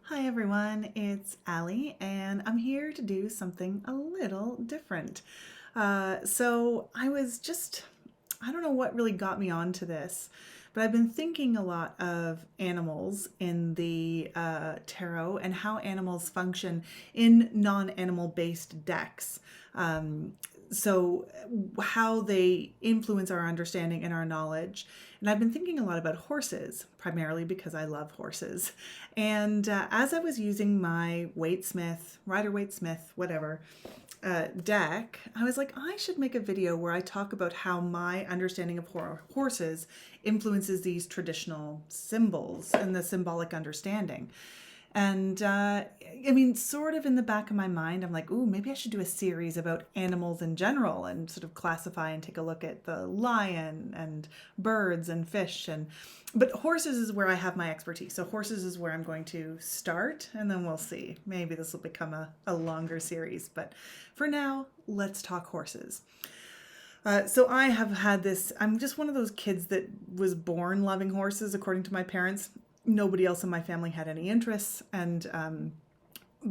Hi everyone, it's Allie, and I'm here to do something a little different. I don't know what really got me onto this, but I've been thinking a lot of animals in the tarot and how animals function in non-animal based decks. Um, so how they influence our understanding and our knowledge. And I've been thinking a lot about horses, primarily because I love horses. And as I was using my Waite Smith, whatever, deck, I was like, I should make a video where I talk about how my understanding of horses influences these traditional symbols and the symbolic understanding. And sort of in the back of my mind, I'm like, ooh, maybe I should do a series about animals in general and sort of classify and take a look at the lion and birds and fish. But horses is where I have my expertise. So horses is where I'm going to start, and then we'll see. Maybe this will become a longer series. But for now, let's talk horses. So I have had this, I'm just one of those kids that was born loving horses, according to my parents. Nobody else in my family had any interests, and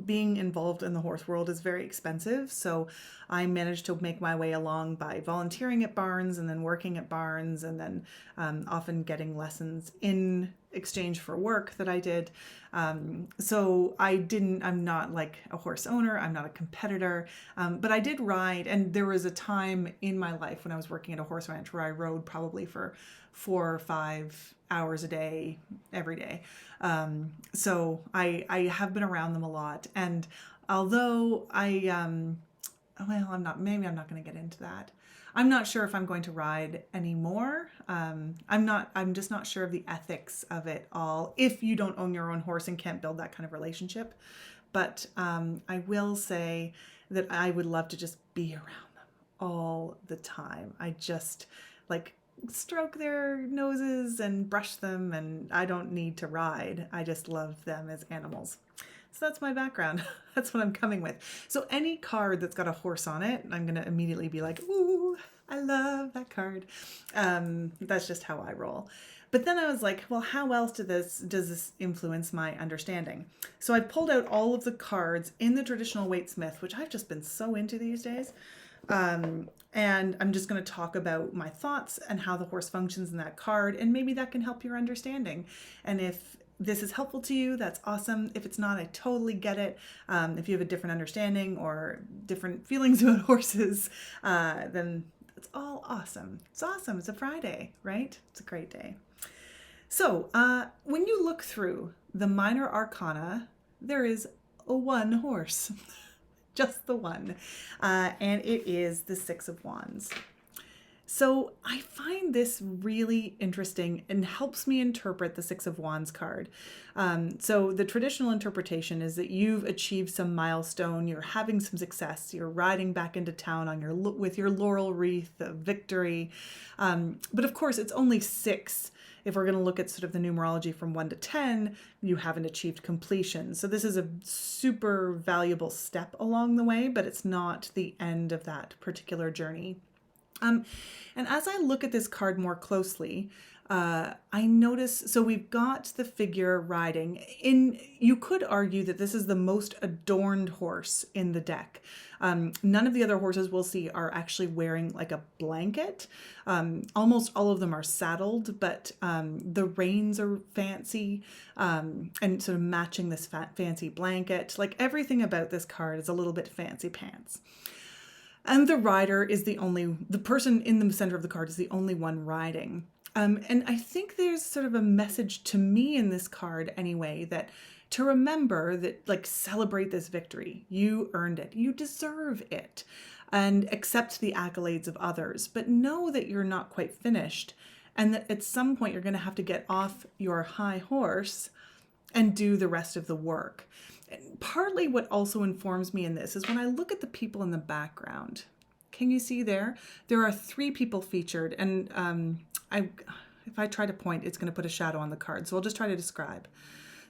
being involved in the horse world is very expensive. So I managed to make my way along by volunteering at barns and then working at barns and then often getting lessons in exchange for work that I did. I'm not like a horse owner, I'm not a competitor, but I did ride. And there was a time in my life when I was working at a horse ranch where I rode probably for 4 or 5 hours a day, every day. I have been around them a lot. And although maybe I'm not going to get into that. I'm not sure if I'm going to ride anymore. I'm just not sure of the ethics of it all if you don't own your own horse and can't build that kind of relationship. But I will say that I would love to just be around them all the time. I just like stroke their noses and brush them, and I don't need to ride. I just love them as animals. So that's my background. That's what I'm coming with. So any card that's got a horse on it, I'm going to immediately be like, ooh, I love that card. That's just how I roll. But then I was like, well, how else does this influence my understanding? So I pulled out all of the cards in the traditional Waite Smith, which I've just been so into these days. And I'm just going to talk about my thoughts and how the horse functions in that card, and maybe that can help your understanding. And if this is helpful to you, that's awesome. If it's not, I totally get it. If you have a different understanding or different feelings about horses, then it's all awesome. It's awesome. It's a Friday, right? It's a great day. So when you look through the minor arcana, there is one horse. Just the one. And it is the Six of Wands. So I find this really interesting and helps me interpret the Six of Wands card. So the traditional interpretation is that you've achieved some milestone, you're having some success, you're riding back into town with your laurel wreath of victory. But of course, it's only six. If we're going to look at sort of the numerology from 1 to 10, you haven't achieved completion. So this is a super valuable step along the way, but it's not the end of that particular journey. And as I look at this card more closely, I notice, so we've got the figure riding. You could argue that this is the most adorned horse in the deck. None of the other horses we'll see are actually wearing like a blanket. Almost all of them are saddled, but the reins are fancy and sort of matching this fancy blanket. Like everything about this card is a little bit fancy pants. And the rider is the person in the center of the card is the only one riding. And I think there's sort of a message to me in this card anyway, that to remember that, like, celebrate this victory. You earned it. You deserve it. And accept the accolades of others. But know that you're not quite finished. And that at some point you're going to have to get off your high horse and do the rest of the work. And partly what also informs me in this is when I look at the people in the background. Can you see there? There are 3 people featured, and if I try to point, it's going to put a shadow on the card. So I'll just try to describe.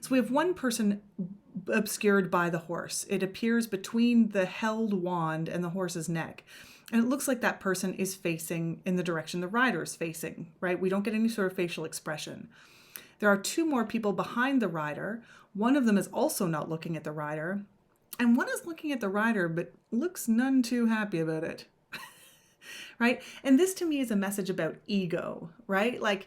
So we have one person obscured by the horse. It appears between the held wand and the horse's neck. And it looks like that person is facing in the direction the rider is facing, right? We don't get any sort of facial expression. There are two more people behind the rider. One of them is also not looking at the rider, and one is looking at the rider but looks none too happy about it. Right? And this to me is a message about ego, right? Like,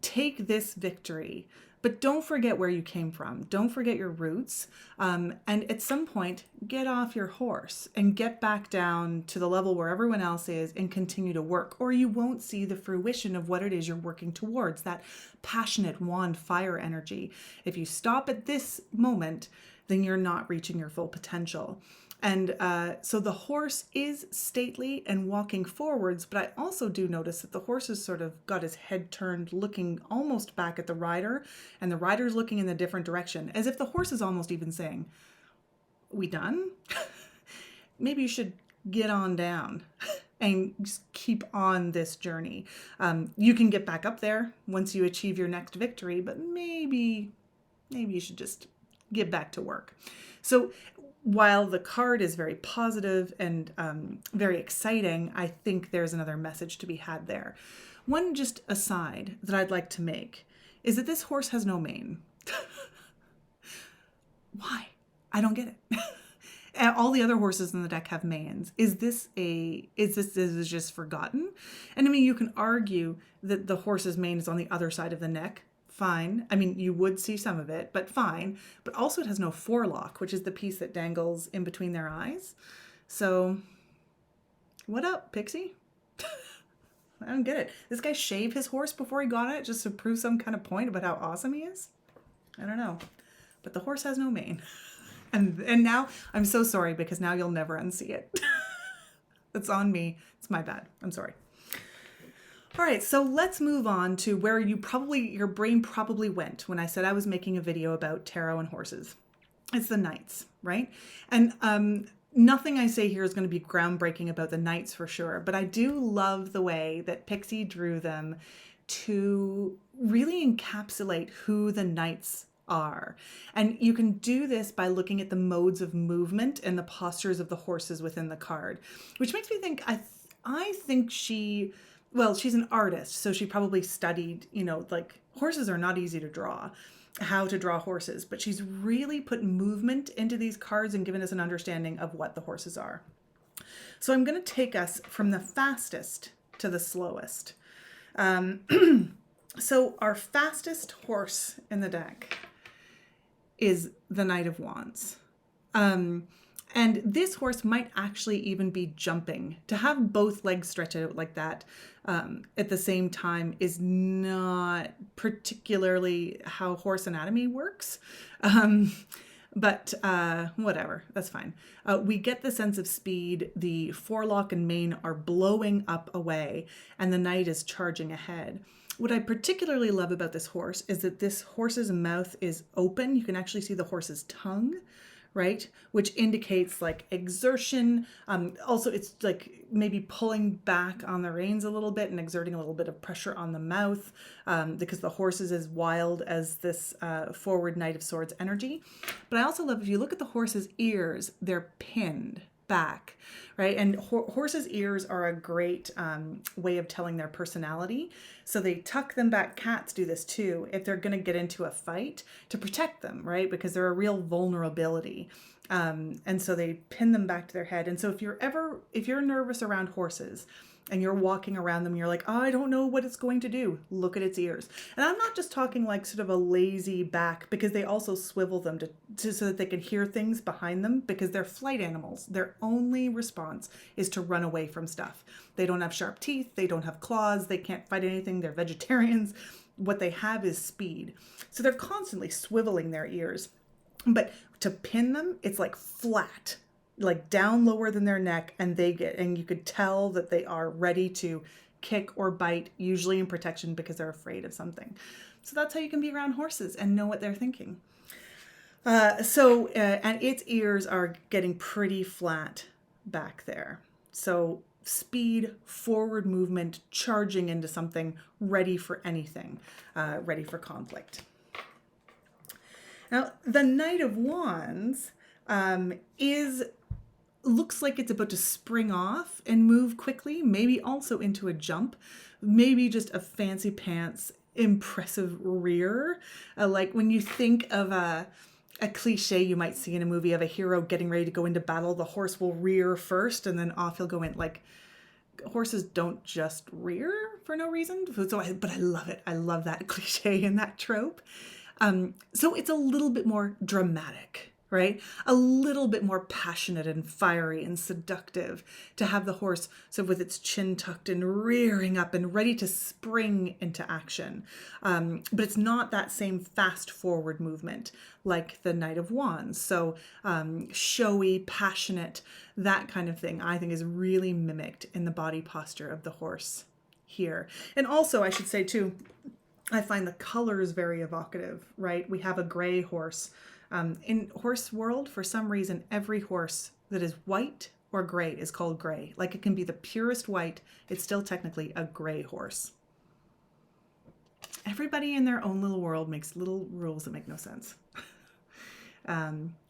take this victory, but don't forget where you came from. Don't forget your roots. And at some point, get off your horse and get back down to the level where everyone else is and continue to work, or you won't see the fruition of what it is you're working towards, that passionate wand fire energy. If you stop at this moment, then you're not reaching your full potential. And so the horse is stately and walking forwards, but I also do notice that the horse has sort of got his head turned, looking almost back at the rider, and the rider's looking in a different direction, as if the horse is almost even saying, "We done? Maybe you should get on down and just keep on this journey. You can get back up there once you achieve your next victory, but maybe you should just get back to work." So while the card is very positive and very exciting, I think there's another message to be had there. One just aside that I'd like to make is that this horse has no mane. Why? I don't get it. All the other horses in the deck have manes. Is this just forgotten? And I mean, you can argue that the horse's mane is on the other side of the neck. Fine. I mean, you would see some of it, but fine. But also it has no forelock, which is the piece that dangles in between their eyes. So what up, Pixie? I don't get it. This guy shaved his horse before he got it just to prove some kind of point about how awesome he is? I don't know. But the horse has no mane. And now I'm so sorry, because now you'll never unsee it. It's on me. It's my bad. I'm sorry. All right, so let's move on to where your brain probably went when I said I was making a video about tarot and horses. It's the knights, right? And nothing I say here is going to be groundbreaking about the knights for sure, but I do love the way that Pixie drew them to really encapsulate who the knights are. And you can do this by looking at the modes of movement and the postures of the horses within the card, which makes me think, I think she's an artist, so she probably studied, like, horses are not easy to draw, how to draw horses, but she's really put movement into these cards and given us an understanding of what the horses are. So I'm going to take us from the fastest to the slowest. So our fastest horse in the deck is the Knight of Wands. And this horse might actually even be jumping. To have both legs stretch out like that at the same time is not particularly how horse anatomy works. But whatever, that's fine. We get the sense of speed. The forelock and mane are blowing up away, and the knight is charging ahead. What I particularly love about this horse is that this horse's mouth is open. You can actually see the horse's tongue, right? Which indicates like exertion. Also, it's like maybe pulling back on the reins a little bit and exerting a little bit of pressure on the mouth because the horse is as wild as this forward Knight of Swords energy. But I also love, if you look at the horse's ears, they're pinned back, right? And horses' ears are a great way of telling their personality. So they tuck them back. Cats do this too, if they're going to get into a fight, to protect them, right? Because they're a real vulnerability. And so they pin them back to their head. And so if you're nervous around horses and you're walking around them, you're like, oh, I don't know what it's going to do. Look at its ears. And I'm not just talking like sort of a lazy back, because they also swivel them so that they can hear things behind them, because they're flight animals. Their only response is to run away from stuff. They don't have sharp teeth. They don't have claws. They can't fight anything. They're vegetarians. What they have is speed. So they're constantly swiveling their ears. But to pin them, it's like flat, like down lower than their neck, and you could tell that they are ready to kick or bite, usually in protection because they're afraid of something. So that's how you can be around horses and know what they're thinking. And its ears are getting pretty flat back there. So speed, forward movement, charging into something, ready for anything, ready for conflict. Now, the Knight of Wands looks like it's about to spring off and move quickly, maybe also into a jump, maybe just a fancy pants impressive rear. Like when you think of a cliche you might see in a movie of a hero getting ready to go into battle, the horse will rear first and then off he'll go in. Like, horses don't just rear for no reason. But I love it. I love that cliche and that trope. So it's a little bit more dramatic, right? A little bit more passionate and fiery and seductive to have the horse sort of with its chin tucked and rearing up and ready to spring into action. But it's not that same fast forward movement like the Knight of Wands. So showy, passionate, that kind of thing, I think is really mimicked in the body posture of the horse here. And also, I should say too, I find the colors very evocative, right? We have a gray horse. In horse world, for some reason, every horse that is white or gray is called gray. Like, it can be the purest white, it's still technically a gray horse. Everybody in their own little world makes little rules that make no sense.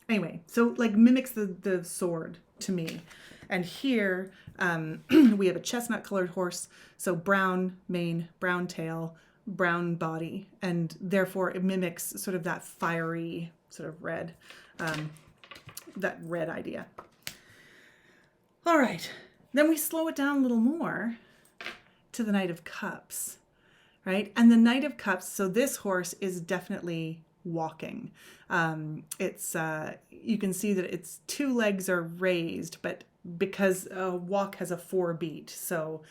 Anyway, so like mimics the sword to me. And here we have a chestnut colored horse. So brown mane, brown tail, brown body, and therefore it mimics sort of that fiery sort of red, that red idea. All right, then we slow it down a little more to the Knight of Cups, right? And the Knight of Cups, so this horse is definitely walking. It's you can see that its two legs are raised, but because a walk has a 4 beat, so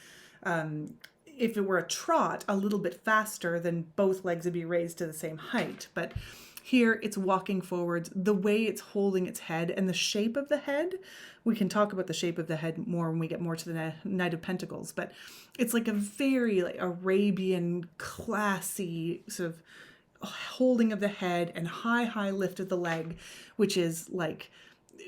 if it were a trot, a little bit faster, then both legs would be raised to the same height. But here it's walking forwards, the way it's holding its head and the shape of the head. We can talk about the shape of the head more when we get more to the Knight of Pentacles, but it's like a very like Arabian, classy sort of holding of the head and high lift of the leg, which is like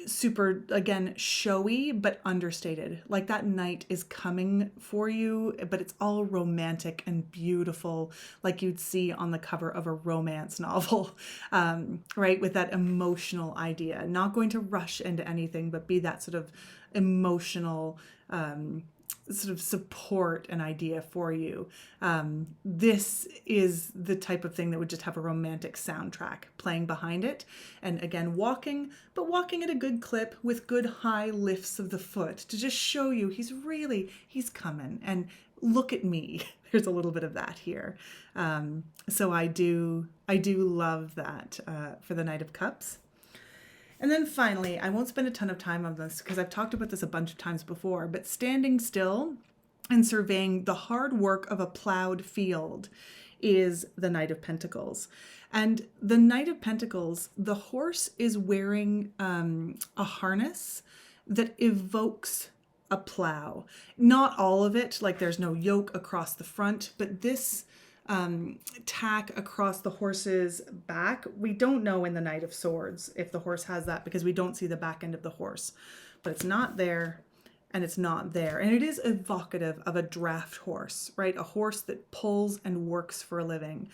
super, again, showy but understated. Like that knight is coming for you, but it's all romantic and beautiful, like you'd see on the cover of a romance novel, right? With that emotional idea, not going to rush into anything, but be that sort of emotional sort of support an idea for you. This is the type of thing that would just have a romantic soundtrack playing behind it. And again, walking, but walking at a good clip with good high lifts of the foot to just show you he's coming. And look at me. There's a little bit of that here. So I do love that for the Knight of Cups. And then finally, I won't spend a ton of time on this because I've talked about this a bunch of times before, but standing still and surveying the hard work of a plowed field is the Knight of Pentacles. And the Knight of Pentacles, the horse is wearing a harness that evokes a plow. Not all of it, like there's no yoke across the front, but this tack across the horse's back. We don't know in the Knight of Swords if the horse has that because we don't see the back end of the horse, but it's not there and it's not there. And it is evocative of a draft horse, right? A horse that pulls and works for a living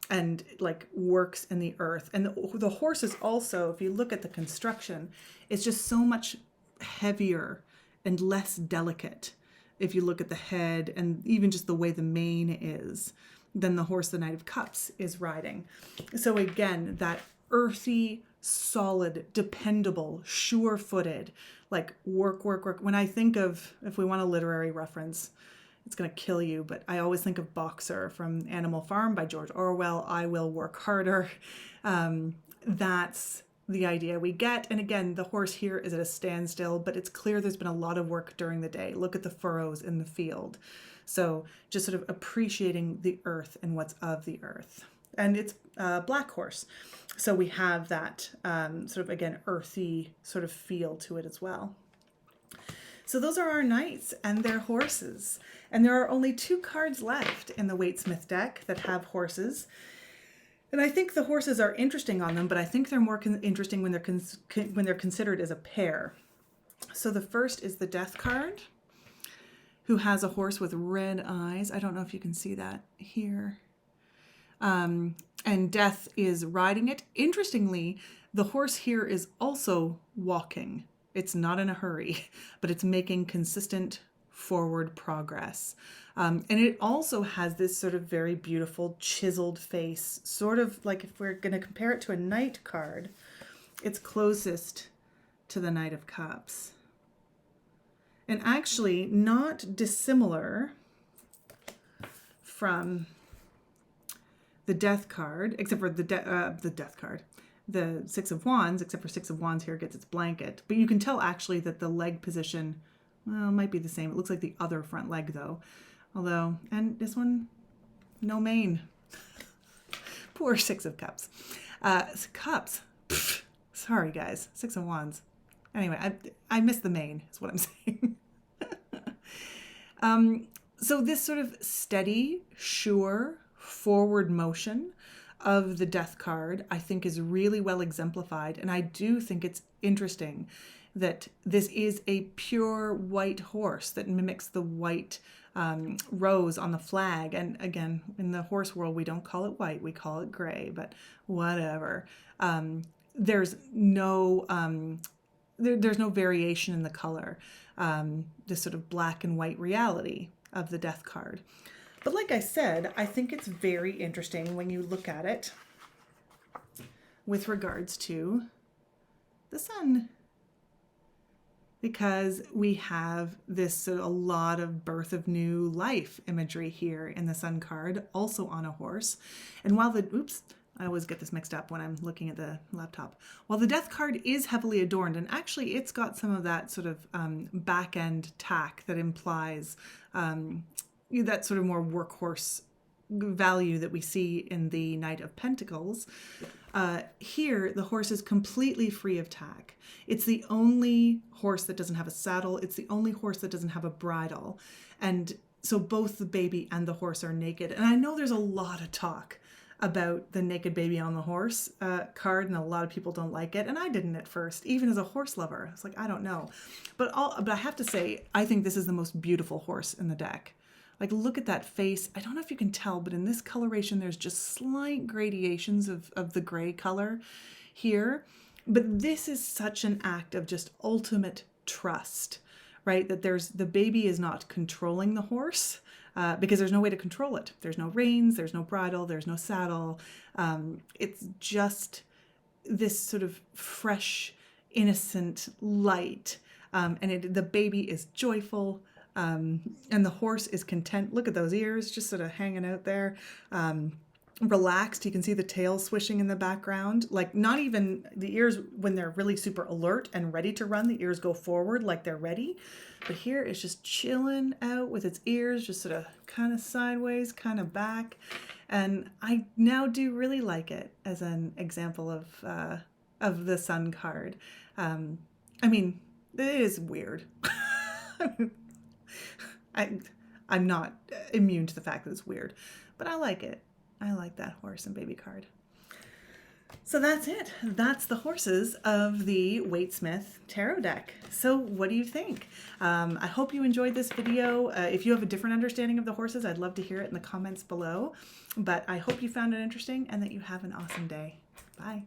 and like works in the earth. And the horse is also, if you look at the construction, it's just so much heavier and less delicate. If you look at the head and even just the way the mane is, than the horse the Knight of Cups is riding. So again, that earthy, solid, dependable, sure-footed, like work. When I think of, if we want a literary reference, it's going to kill you, but I always think of Boxer from Animal Farm by George Orwell. I will work harder. That's the idea we get. And again, the horse here is at a standstill, but it's clear there's been a lot of work during the day. Look at the furrows in the field. So just sort of appreciating the earth and what's of the earth. And it's a black horse. So we have that sort of, again, earthy sort of feel to it as well. So those are our knights and their horses. And there are only 2 cards left in the Waite Smith deck that have horses. And I think the horses are interesting on them, but I think they're more interesting when they're considered as a pair. So the first is the Death card, who has a horse with red eyes. I don't know if you can see that here. And Death is riding it. Interestingly, the horse here is also walking. It's not in a hurry, but it's making consistent forward progress. And it also has this sort of very beautiful chiseled face, sort of like if we're going to compare it to a Knight card, it's closest to the Knight of Cups. And actually not dissimilar from the Death card, except for the Death card. The Six of Wands, except for Six of Wands here gets its blanket. But you can tell actually that the leg position, well, might be the same. It looks like the other front leg though. Although, and this one, no mane. Poor Six of Cups. Cups. Pfft. Sorry guys, Six of Wands. Anyway, I missed the mane, is what I'm saying. So this sort of steady, sure, forward motion of the Death card, I think is really well exemplified. And I do think it's interesting that this is a pure white horse that mimics the white rose on the flag. And again, in the horse world, we don't call it white, we call it gray, but whatever. There's no variation in the color, this sort of black and white reality of the Death card. But like I said, I think it's very interesting when you look at it with regards to the Sun, because we have this a lot of birth of new life imagery here in the Sun card, also on a horse. And while the, oops, I always get this mixed up when I'm looking at the laptop. While the Death card is heavily adorned, and actually it's got some of that sort of back end tack that implies that sort of more workhorse value that we see in the Knight of Pentacles. Here, the horse is completely free of tack. It's the only horse that doesn't have a saddle. It's the only horse that doesn't have a bridle. And so both the baby and the horse are naked. And I know there's a lot of talk about the naked baby on the horse card, and a lot of people don't like it. And I didn't at first, even as a horse lover. It's like, I don't know. But I have to say, I think this is the most beautiful horse in the deck. Like, look at that face. I don't know if you can tell, but in this coloration, there's just slight gradations of the gray color here. But this is such an act of just ultimate trust, right? That the baby is not controlling the horse because there's no way to control it. There's no reins, there's no bridle, there's no saddle. It's just this sort of fresh, innocent light. And the baby is joyful. And the horse is content. Look at those ears just sort of hanging out there, relaxed. You can see the tail swishing in the background. Like, not even the ears, when they're really super alert and ready to run, the ears go forward like they're ready. But here it's just chilling out with its ears just sort of kind of sideways, kind of back. And I now do really like it as an example of the Sun card. I mean, it is weird. I'm not immune to the fact that it's weird, but I like it. I like that horse and baby card. So that's it. That's the horses of the Waite Smith tarot deck. So what do you think? I hope you enjoyed this video. If you have a different understanding of the horses, I'd love to hear it in the comments below. But I hope you found it interesting and that you have an awesome day. Bye.